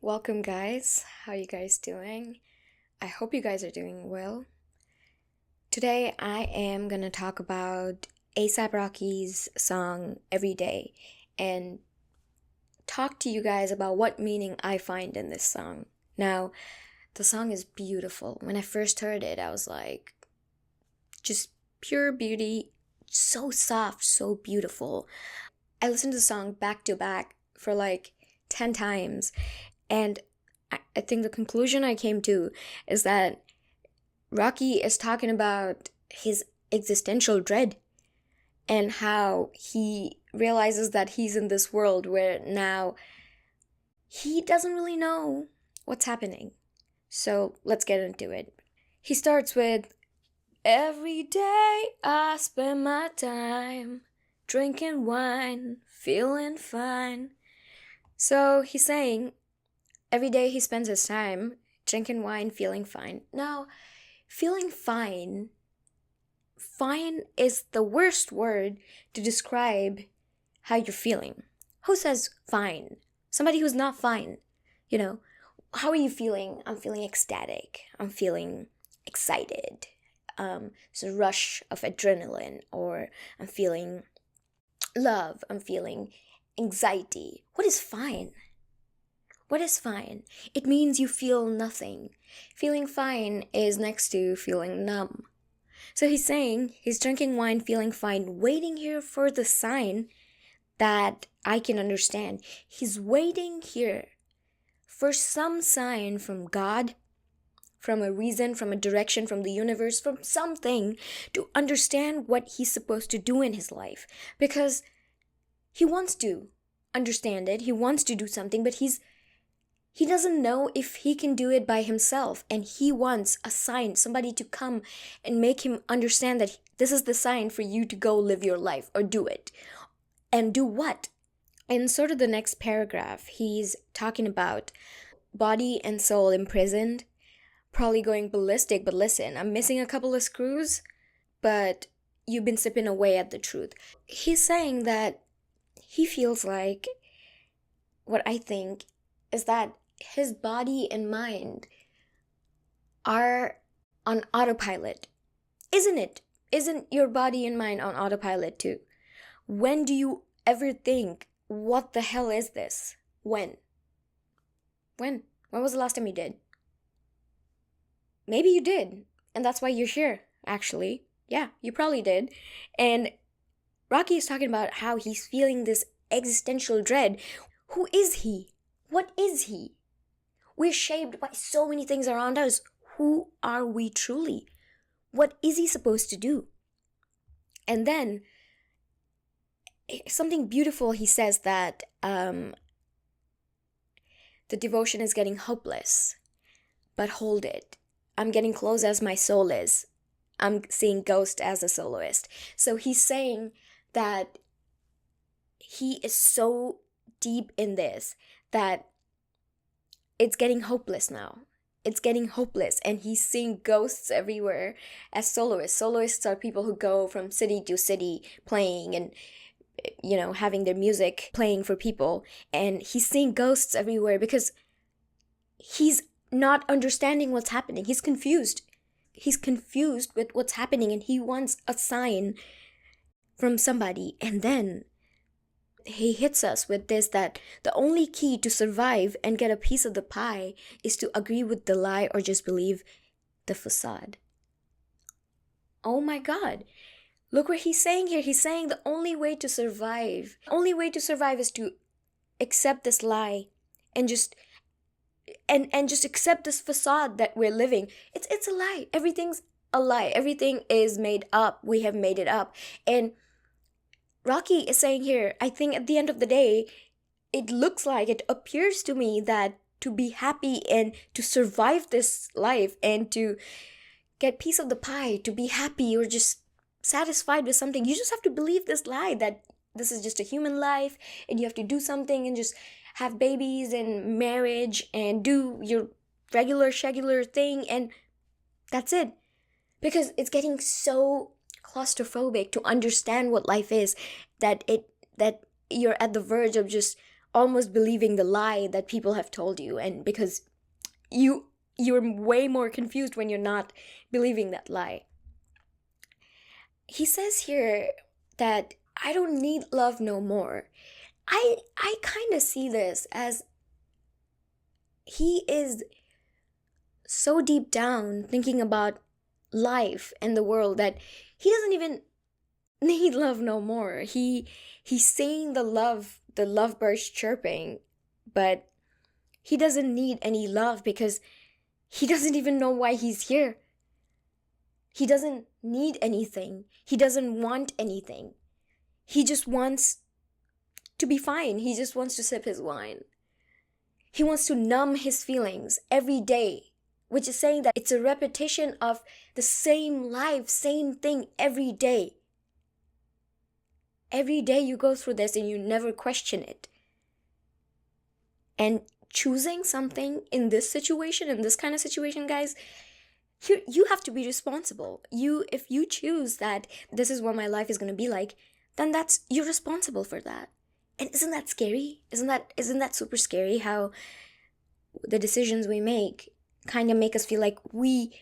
Welcome, guys. How you guys doing? I hope you guys are doing well. Today, I am gonna talk about A$AP Rocky's song Every Day and talk to you guys about what meaning I find in this song. Now, the song is beautiful. When I first heard it, I was like, just pure beauty, so soft, so beautiful. I listened to the song back to back for like 10 times. And I think the conclusion I came to is that Rocky is talking about his existential dread and how he realizes that he's in this world where now he doesn't really know what's happening. So let's get into it. He starts with, "Every day I spend my time drinking wine, feeling fine." So he's saying, every day he spends his time drinking wine, feeling fine. Now, feeling fine is the worst word to describe how you're feeling. Who says fine? Somebody who's not fine. How are you feeling? I'm feeling ecstatic. I'm feeling excited. It's a rush of adrenaline, or I'm feeling love. I'm feeling anxiety. What is fine? What is fine? It means you feel nothing. Feeling fine is next to feeling numb. So he's saying he's drinking wine, feeling fine, waiting here for the sign that I can understand. He's waiting here for some sign from God, from a reason, from a direction, from the universe, from something to understand what he's supposed to do in his life. Because he wants to understand it, he wants to do something, but he doesn't know if he can do it by himself, and he wants a sign, somebody to come and make him understand that this is the sign for you to go live your life or do it. And do what? In sort of the next paragraph, he's talking about body and soul imprisoned, probably going ballistic, but listen, I'm missing a couple of screws, but you've been sipping away at the truth. He's saying that he feels like, what I think is that his body and mind are on autopilot. Isn't it? Isn't your body and mind on autopilot too? When do you ever think, what the hell is this? When? When was the last time you did? Maybe you did, and that's why you're here, actually. Yeah, you probably did. And Rocky is talking about how he's feeling this existential dread. Who is he? What is he? We're shaped by so many things around us. Who are we truly? What is he supposed to do? And then, something beautiful, he says that the devotion is getting hopeless. But hold it. I'm getting close as my soul is. I'm seeing ghost as a soloist. So he's saying that he is so deep in this that it's getting hopeless now. It's getting hopeless, and he's seeing ghosts everywhere as soloists. Soloists are people who go from city to city playing and, having their music playing for people. And he's seeing ghosts everywhere because he's not understanding what's happening. He's confused. He's confused with what's happening, and he wants a sign from somebody. And then he hits us with this, that the only key to survive and get a piece of the pie is to agree with the lie or just believe the facade. Oh my God. Look what he's saying here. He's saying the only way to survive is to accept this lie and just accept this facade that we're living. It's a lie. Everything's a lie. Everything is made up. We have made it up. And Rocky is saying here, I think at the end of the day, it appears to me that to be happy and to survive this life and to get piece of the pie, to be happy or just satisfied with something, you just have to believe this lie that this is just a human life and you have to do something and just have babies and marriage and do your regular schedular thing, and that's it. Because it's getting so claustrophobic to understand what life is that you're at the verge of just almost believing the lie that people have told you, and because you're way more confused when you're not believing that lie. He says here that I don't need love no more. I kind of see this as he is so deep down thinking about life and the world that he doesn't even need love no more. He's seeing the lovebirds chirping, but he doesn't need any love because he doesn't even know why he's here. He doesn't need anything. He doesn't want anything. He just wants to be fine. He just wants to sip his wine. He wants to numb his feelings every day, which is saying that it's a repetition of the same life, same thing every day. Every day you go through this and you never question it. And choosing something in this situation, in this kind of situation, guys, you have to be responsible. If you choose that this is what my life is going to be like, then you're responsible for that. And isn't that scary? Isn't that super scary how the decisions we make kind of make us feel like we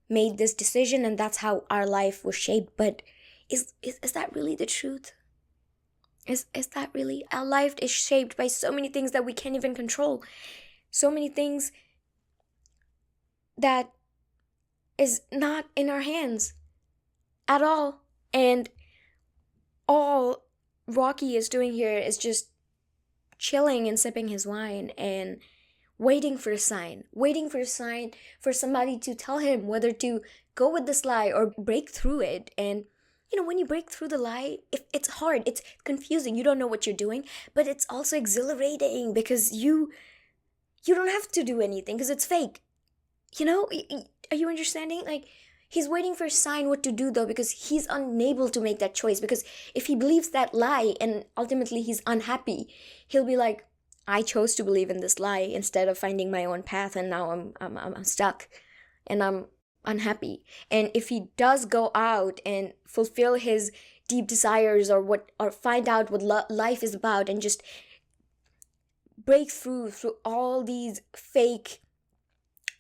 made this decision and that's how our life was shaped? But is that really the truth? Is that really? Our life is shaped by so many things that we can't even control. So many things that is not in our hands at all. And all Rocky is doing here is just chilling and sipping his wine and waiting for a sign for somebody to tell him whether to go with this lie or break through it. And when you break through the lie, it's hard, it's confusing, you don't know what you're doing, but it's also exhilarating because you don't have to do anything because it's fake. Are you understanding? Like, he's waiting for a sign what to do though, because he's unable to make that choice. Because if he believes that lie and ultimately he's unhappy, he'll be like, I chose to believe in this lie instead of finding my own path, and now I'm stuck and I'm unhappy. And if he does go out and fulfill his deep desires or find out what life is about and just break through all these fake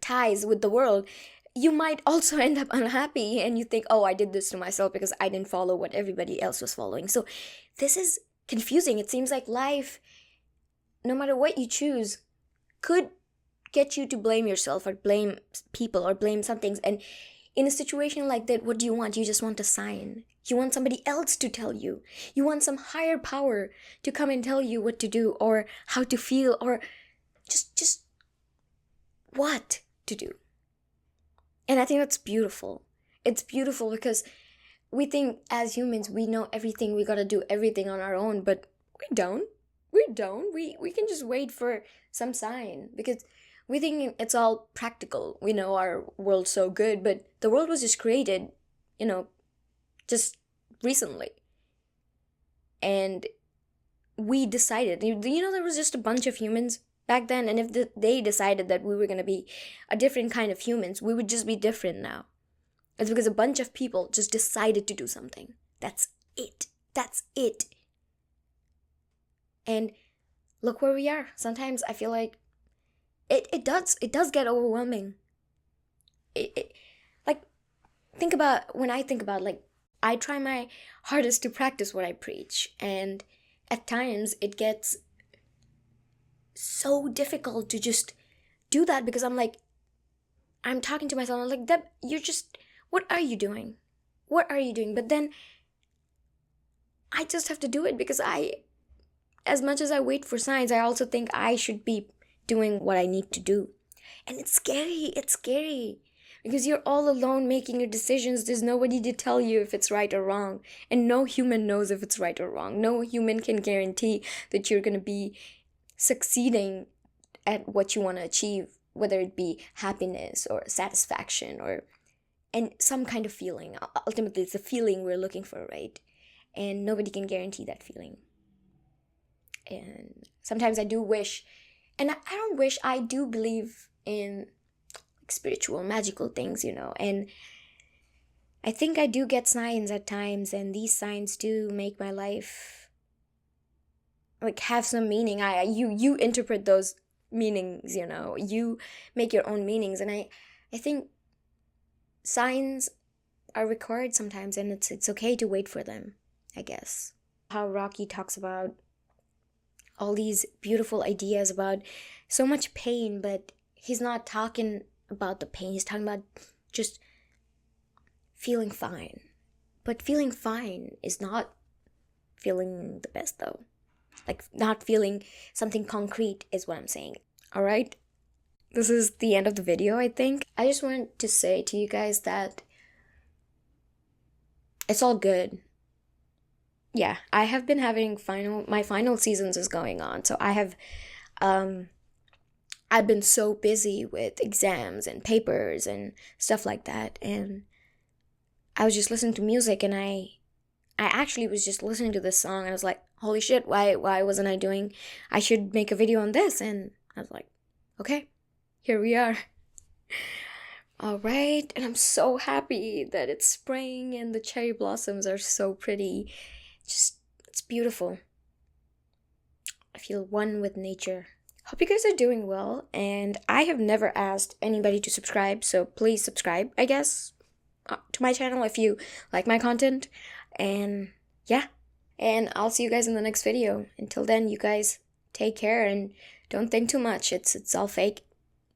ties with the world, you might also end up unhappy and you think, oh, I did this to myself because I didn't follow what everybody else was following. So this is confusing. It seems like life, no matter what you choose, could get you to blame yourself or blame people or blame something. And in a situation like that, what do you want? You just want a sign. You want somebody else to tell you. You want some higher power to come and tell you what to do or how to feel or just what to do. And I think that's beautiful. It's beautiful because we think as humans we know everything, we gotta do everything on our own, but we don't. We can just wait for some sign because we think it's all practical. We know our world's so good, but the world was just created, just recently. And we decided, there was just a bunch of humans back then, and if they decided that we were going to be a different kind of humans, we would just be different now. It's because a bunch of people just decided to do something. That's it. And look where we are. Sometimes I feel like it does get overwhelming. Like, when I think about, like, I try my hardest to practice what I preach, and at times it gets so difficult to just do that because I'm talking to myself, I'm like, Deb, what are you doing? But then I just have to do it because as much as I wait for signs, I also think I should be doing what I need to do. And it's scary because you're all alone making your decisions. There's nobody to tell you if it's right or wrong, and no human knows if it's right or wrong. No human can guarantee that you're going to be succeeding at what you want to achieve, whether it be happiness or satisfaction and some kind of feeling. Ultimately, it's a feeling we're looking for, right? And nobody can guarantee that feeling. And sometimes I do wish, and I don't wish, I do believe in spiritual, magical things, and I think I do get signs at times, and these signs do make my life like have some meaning. You interpret those meanings, you make your own meanings. And I think signs are required sometimes, and it's okay to wait for them, I guess. How Rocky talks about all these beautiful ideas about so much pain, but he's not talking about the pain. He's talking about just feeling fine. But feeling fine is not feeling the best, though. Like, not feeling something concrete is what I'm saying. All right? This is the end of the video, I think. I just wanted to say to you guys that it's all good. Yeah, I have been having my final seasons is going on. So I've been so busy with exams and papers and stuff like that. And I was just listening to music, and I actually was just listening to this song, and I was like, holy shit, why wasn't I should make a video on this? And I was like, okay, here we are. All right, and I'm so happy that it's spring and the cherry blossoms are so pretty. It's beautiful. I feel one with nature. Hope you guys are doing well, and I have never asked anybody to subscribe, so please subscribe, I guess, to my channel if you like my content. And yeah, and I'll see you guys in the next video. Until then, you guys take care and don't think too much. It's all fake.